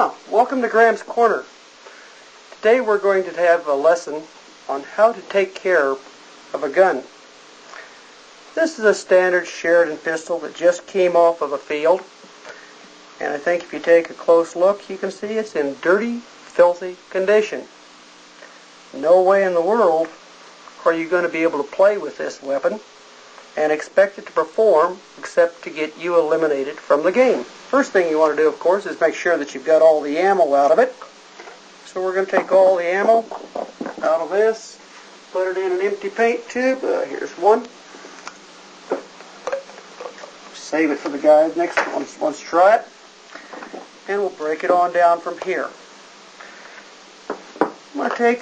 Now, welcome to Gramps Corner. Today we're going to have a lesson on how to take care of a gun. This is a standard Sheridan pistol that just came off of a field. And I think if you take a close look, you can see it's in dirty, filthy condition. No way in the world are you going to be able to play with this weapon and expect it to perform except to get you eliminated from the game. First thing you want to do, of course, is make sure that you've got all the ammo out of it. So we're going to take all the ammo out of this, put it in an empty paint tube. Here's one. Save it for the guy next wants to try it. And we'll break it on down from here. I'm going to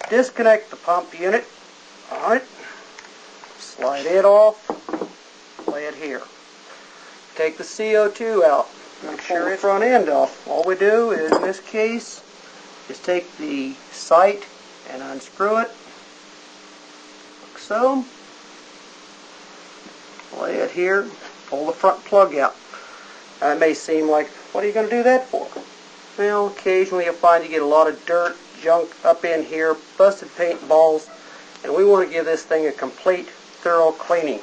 disconnect the pump unit on it, slide it off, lay it here. Take the CO2 out, make sure it's front end off. All we do is, in this case, is take the sight and unscrew it, like so. Lay it here, pull the front plug out. Now, it may seem like, what are you going to do that for? Well, occasionally you'll find you get a lot of dirt, junk up in here, busted paintballs, and we want to give this thing a complete, thorough cleaning.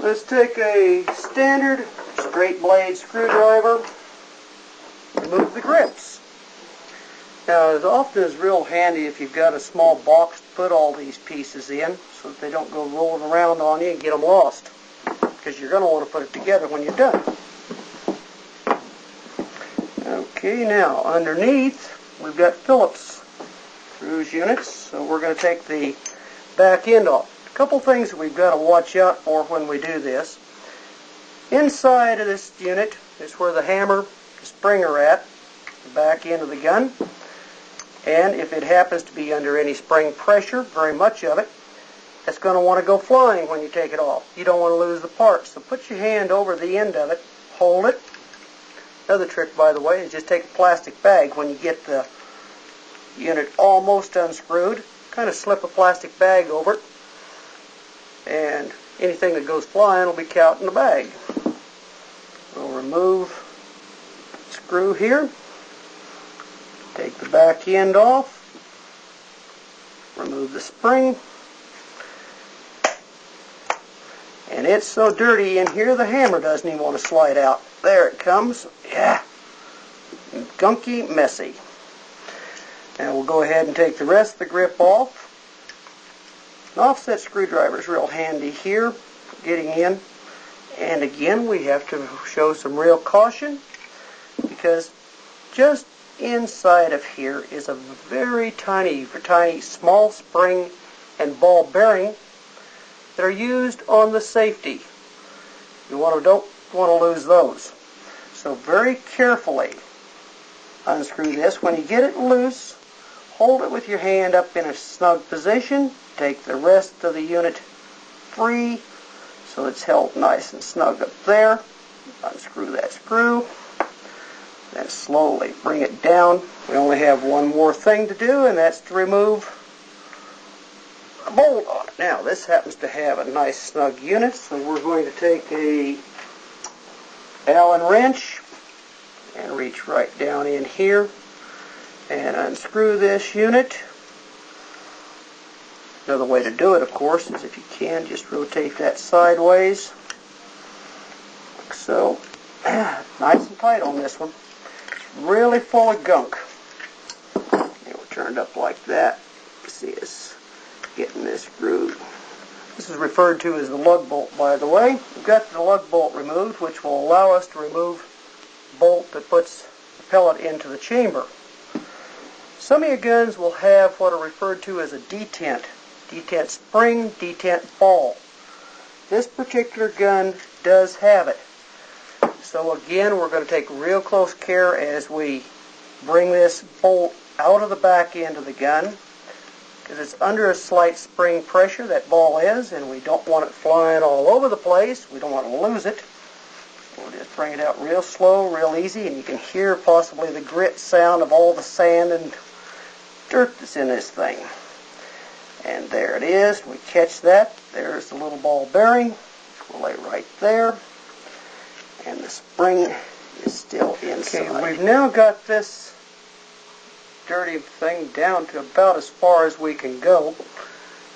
Let's take a standard straight blade screwdriver, remove the grips. Now, it often is real handy if you've got a small box to put all these pieces in so that they don't go rolling around on you and get them lost, because you're going to want to put it together when you're done. Okay, now underneath we've got Phillips screws units, so we're going to take the back end off. A couple things that we've got to watch out for when we do this. Inside of this unit is where the hammer, the spring are at, the back end of the gun. And if it happens to be under any spring pressure, very much of it, it's going to want to go flying when you take it off. You don't want to lose the part, so put your hand over the end of it, hold it. Another trick, by the way, is just take a plastic bag when you get the unit almost unscrewed. Kind of slip a plastic bag over it, and anything that goes flying will be caught in the bag. We'll remove the screw here, take the back end off, remove the spring, and it's so dirty in here the hammer doesn't even want to slide out. There it comes. Yeah, gunky, messy. Now we'll go ahead and take the rest of the grip off. An offset screwdriver is real handy here for getting in. And again, we have to show some real caution, because just inside of here is a very tiny small spring and ball bearing that are used on the safety. You don't want to lose those. So very carefully unscrew this. When you get it loose, hold it with your hand up in a snug position. Take the rest of the unit free so it's held nice and snug up there. Unscrew that screw. Then slowly bring it down. We only have one more thing to do, and that's to remove a bolt on it. Now, this happens to have a nice snug unit, so we're going to take a Allen wrench and reach right down in here and unscrew this unit. Another way to do it, of course, is if you can, just rotate that sideways, like so. Nice and tight on this one. It's really full of gunk. We're turned up like that. See us getting this screwed. This is referred to as the lug bolt, by the way. We've got the lug bolt removed, which will allow us to remove the bolt that puts the pellet into the chamber. Some of your guns will have what are referred to as a detent. Detent spring, detent ball. This particular gun does have it. So again, we're going to take real close care as we bring this bolt out of the back end of the gun, because it's under a slight spring pressure, that ball is, and we don't want it flying all over the place. We don't want to lose it. We'll just bring it out real slow, real easy, and you can hear possibly the grit sound of all the sand and dirt that's in this thing. And there it is. We catch that. There's the little ball bearing. We'll lay right there. And the spring is still inside. Okay, we've now got this dirty thing down to about as far as we can go.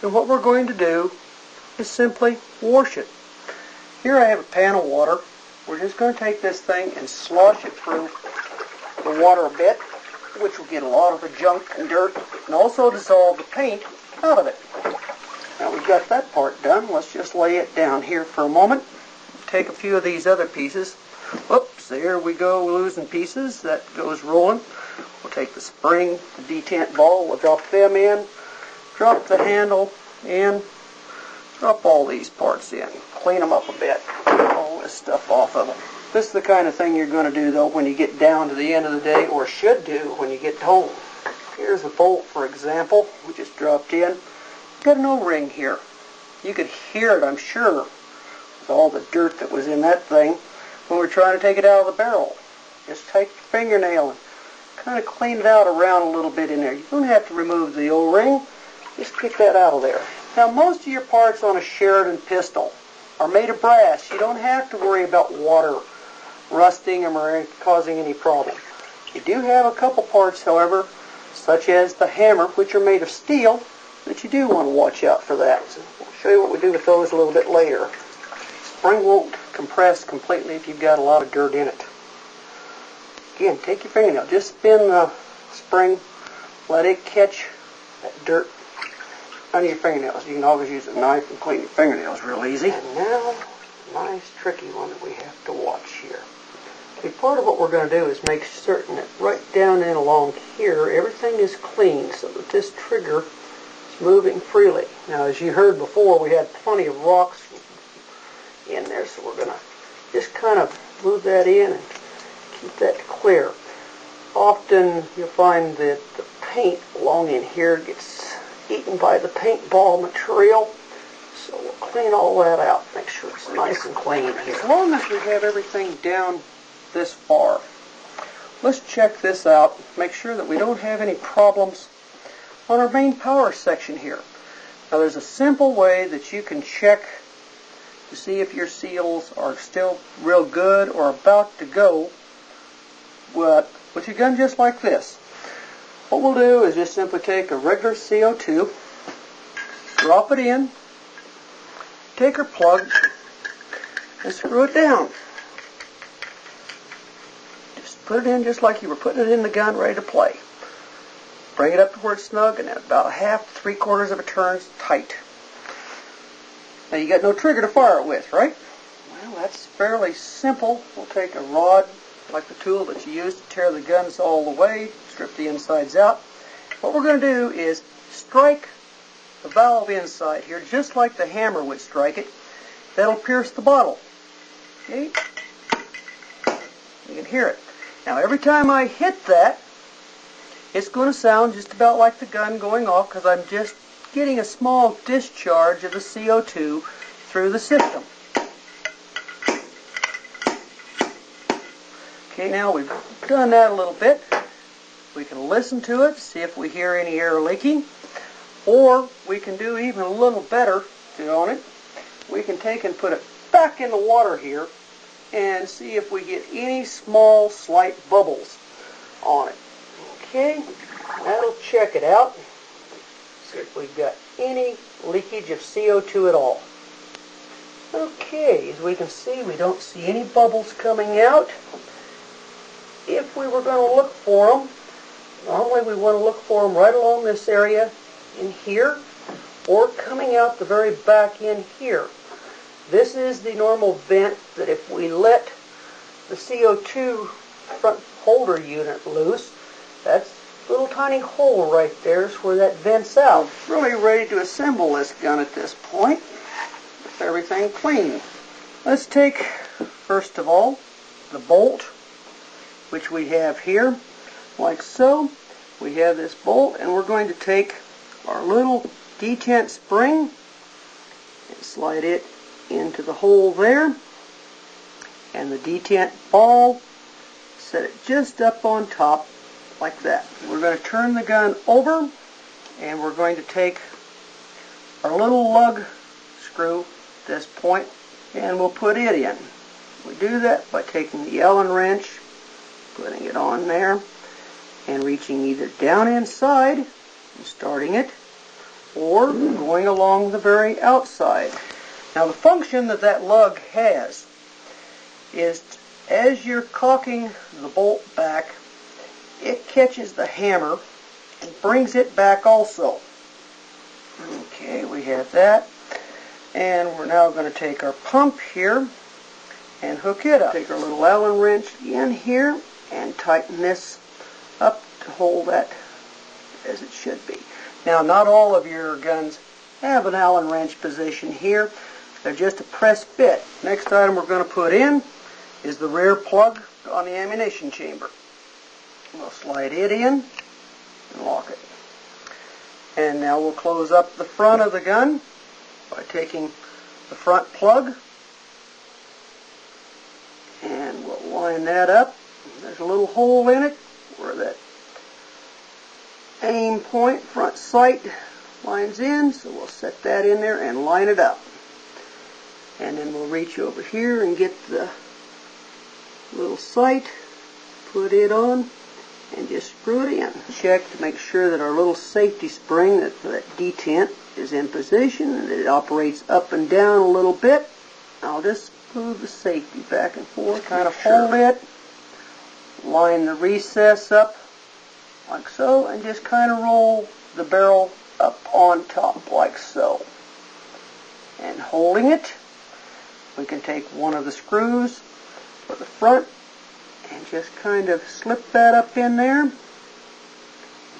And what we're going to do is simply wash it. Here I have a pan of water. We're just going to take this thing and slosh it through the water a bit, which will get a lot of the junk and dirt and also dissolve the paint out of it. Now we've got that part done. Let's just lay it down here for a moment. Take a few of these other pieces. Oops, there we go, losing pieces. That goes rolling. We'll take the spring, the detent ball, we'll drop them in, drop the handle in, drop all these parts in, clean them up a bit, get all this stuff off of them. This is the kind of thing you're going to do, though, when you get down to the end of the day, or should do when you get home. Here's a bolt, for example, we just dropped in. Got an O-ring here. You could hear it, I'm sure, with all the dirt that was in that thing when we're trying to take it out of the barrel. Just take your fingernail and kind of clean it out around a little bit in there. You don't have to remove the O-ring. Just get that out of there. Now, most of your parts on a Sheridan pistol are made of brass. You don't have to worry about water rusting them or causing any problem. You do have a couple parts, however, such as the hammer, which are made of steel, that you do want to watch out for that. So I'll show you what we do with those a little bit later. Spring won't compress completely if you've got a lot of dirt in it. Again, take your fingernail, just spin the spring, let it catch that dirt under your fingernails. You can always use a knife and clean your fingernails real easy. And now, nice tricky one that we have to watch here. Okay, part of what we're going to do is make certain that right down and along here, everything is clean so that this trigger is moving freely. Now, as you heard before, we had plenty of rocks in there, so we're going to just kind of move that in and keep that clear. Often you'll find that the paint along in here gets eaten by the paintball material, so we'll clean all that out, make sure it's nice and clean here. As long as we have everything down this far, let's check this out, make sure that we don't have any problems on our main power section here. Now, there's a simple way that you can check to see if your seals are still real good or about to go with your gun just like this. What we'll do is just simply take a regular CO2, drop it in, take our plug, and screw it down. Just put it in just like you were putting it in the gun ready to play. Bring it up to where it's snug and at about half, 3/4 of a turn tight. Now you got no trigger to fire it with, right? Well, that's fairly simple. We'll take a rod, like the tool that you use to tear the guns all the way, strip the insides out. What we're going to do is strike the valve inside here, just like the hammer would strike it. That'll pierce the bottle. Okay? You can hear it. Now, every time I hit that, it's going to sound just about like the gun going off, because I'm just getting a small discharge of the CO2 through the system. Okay, now we've done that a little bit. We can listen to it, see if we hear any air leaking, or we can do even a little better on it. We can take and put it back in the water here and see if we get any small, slight bubbles on it. Okay, that'll check it out. See if we've got any leakage of CO2 at all. Okay, as we can see, we don't see any bubbles coming out. If we were going to look for them, normally we want to look for them right along this area in here, or coming out the very back end here. This is the normal vent that if we let the CO2 front holder unit loose, that's a little tiny hole right there is where that vents out. We're really ready to assemble this gun at this point with everything clean. Let's take, first of all, the bolt, which we have here, like so. We have this bolt, and we're going to take our little detent spring and slide it into the hole there, and the detent ball, set it just up on top like that. We're going to turn the gun over, and we're going to take our little lug screw at this point, and we'll put it in. We do that by taking the Allen wrench, putting it on there, and reaching either down inside and starting it, or going along the very outside. Now the function that lug has is, as you're cocking the bolt back, it catches the hammer and brings it back also. Okay, we have that. And we're now going to take our pump here and hook it up. Take our little Allen wrench in here and tighten this up to hold that as it should be. Now, not all of your guns have an Allen wrench position here. They're just a press fit. Next item we're going to put in is the rear plug on the ammunition chamber. We'll slide it in and lock it. And now we'll close up the front of the gun by taking the front plug, and we'll line that up. There's a little hole in it where that aim point, front sight, lines in, so we'll set that in there and line it up. And then we'll reach over here and get the little sight, put it on, and just screw it in. Check to make sure that our little safety spring, that detent, is in position and it operates up and down a little bit. I'll just move the safety back and forth, kind of hold it, line the recess up like so, and just kind of roll the barrel up on top like so. And holding it, we can take one of the screws for the front and just kind of slip that up in there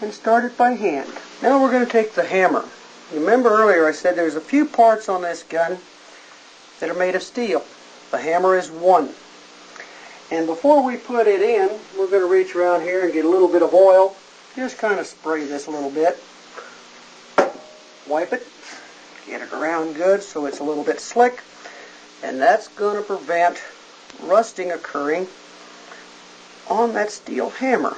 and start it by hand. Now we're going to take the hammer. You remember earlier I said there's a few parts on this gun that are made of steel. The hammer is one. And before we put it in, we're going to reach around here and get a little bit of oil. Just kind of spray this a little bit. Wipe it. Get it around good so it's a little bit slick. And that's going to prevent rusting occurring on that steel hammer.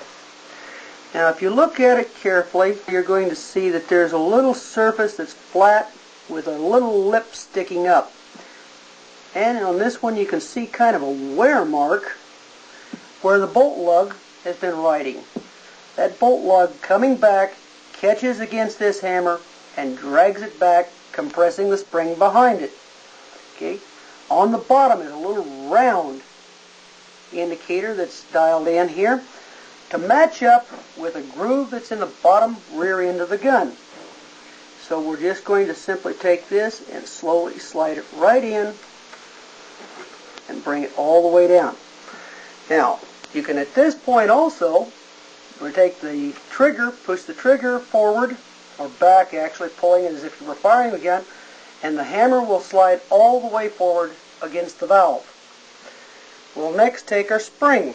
Now if you look at it carefully, you're going to see that there's a little surface that's flat with a little lip sticking up. And on this one you can see kind of a wear mark where the bolt lug has been riding. That bolt lug coming back catches against this hammer and drags it back, compressing the spring behind it. Okay. On the bottom is a little round indicator that's dialed in here to match up with a groove that's in the bottom rear end of the gun. So we're just going to simply take this and slowly slide it right in and bring it all the way down. Now, you can at this point also, we take the trigger, push the trigger forward or back, actually pulling it as if you were firing the gun, and the hammer will slide all the way forward against the valve. We'll next take our spring.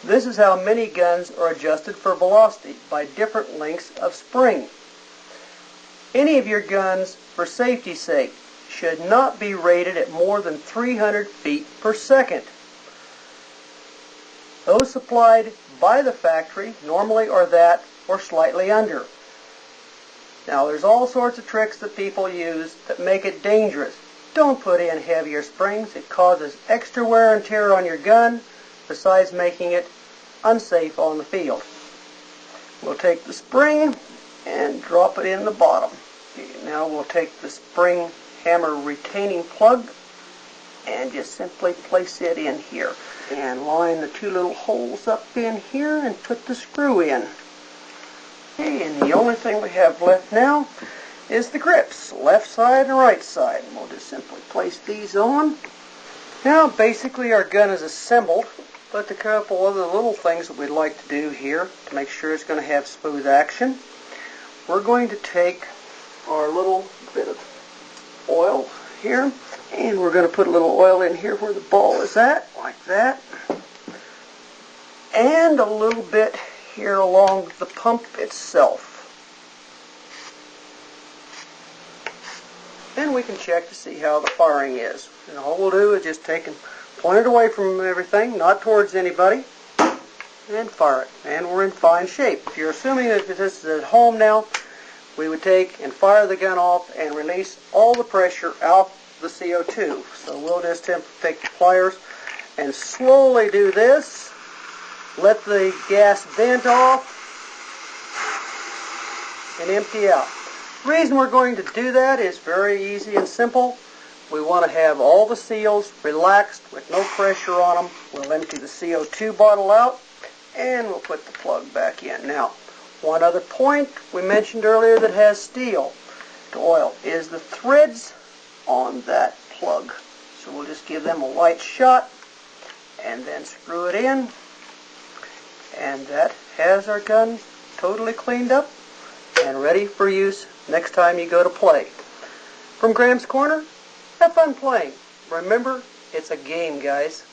This is how many guns are adjusted for velocity, by different lengths of spring. Any of your guns, for safety's sake, should not be rated at more than 300 feet per second. Those supplied by the factory normally are that or slightly under. Now there's all sorts of tricks that people use that make it dangerous. Don't put in heavier springs. It causes extra wear and tear on your gun, besides making it unsafe on the field. We'll take the spring and drop it in the bottom. Now we'll take the spring hammer retaining plug and just simply place it in here. And line the two little holes up in here and put the screw in. Okay, and the only thing we have left now is the grips, left side and right side. And we'll just simply place these on. Now basically our gun is assembled, but a couple other little things that we'd like to do here to make sure it's going to have smooth action. We're going to take our little bit of oil here, and we're going to put a little oil in here where the ball is at, like that. And a little bit here along the pump itself. Then we can check to see how the firing is. And all we'll do is just take and point it away from everything, not towards anybody, and fire it. And we're in fine shape. If you're assuming that this is at home now, we would take and fire the gun off and release all the pressure out the CO2. So we'll just take the pliers and slowly do this. Let the gas vent off and empty out. The reason we're going to do that is very easy and simple. We want to have all the seals relaxed with no pressure on them. We'll empty the CO2 bottle out and we'll put the plug back in. Now, one other point we mentioned earlier that has steel to oil is the threads on that plug. So we'll just give them a light shot and then screw it in. And that has our gun totally cleaned up and ready for use next time you go to play. From Gramps Corner, have fun playing. Remember, it's a game, guys.